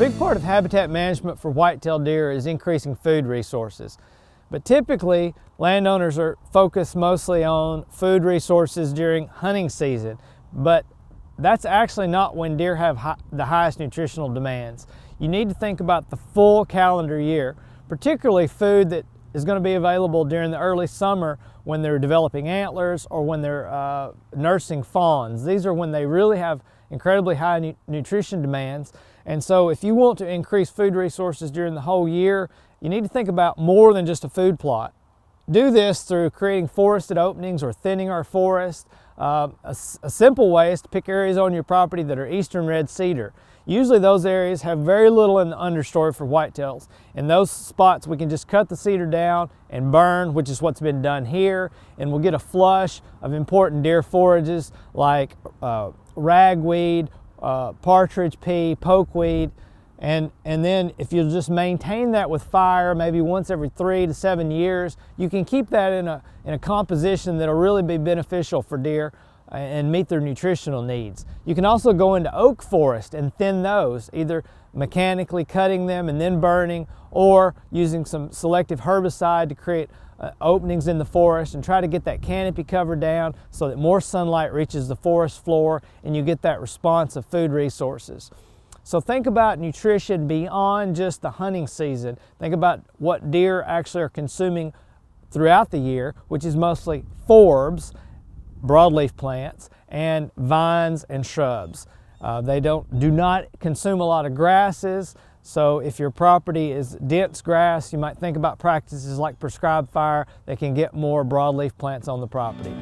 big part of habitat management for white-tailed deer is increasing food resources. But typically, landowners are focused mostly on food resources during hunting season. But that's actually not when deer have the highest nutritional demands. You need to think about the full calendar year, particularly food that is going to be available during the early summer when they're developing antlers or when they're nursing fawns. These are when they really have incredibly high nutrition demands. And so if you want to increase food resources during the whole year, you need to think about more than just a food plot. Do this through creating forested openings or thinning our forest. A simple way is to pick areas on your property that are eastern red cedar. Usually those areas have very little in the understory for whitetails. In those spots we can just cut the cedar down and burn, which is what's been done here, and we'll get a flush of important deer forages like ragweed, partridge pea, pokeweed, and then if you'll just maintain that with fire maybe once every 3 to 7 years, you can keep that in a composition that'll really be beneficial for deer and meet their nutritional needs. You can also go into oak forest and thin those, either mechanically cutting them and then burning, or using some selective herbicide to create openings in the forest and try to get that canopy cover down so that more sunlight reaches the forest floor and you get that response of food resources. So think about nutrition beyond just the hunting season. Think about what deer actually are consuming throughout the year, which is mostly forbs, broadleaf plants, and vines and shrubs. They do not consume a lot of grasses, so if your property is dense grass, you might think about practices like prescribed fire that can get more broadleaf plants on the property.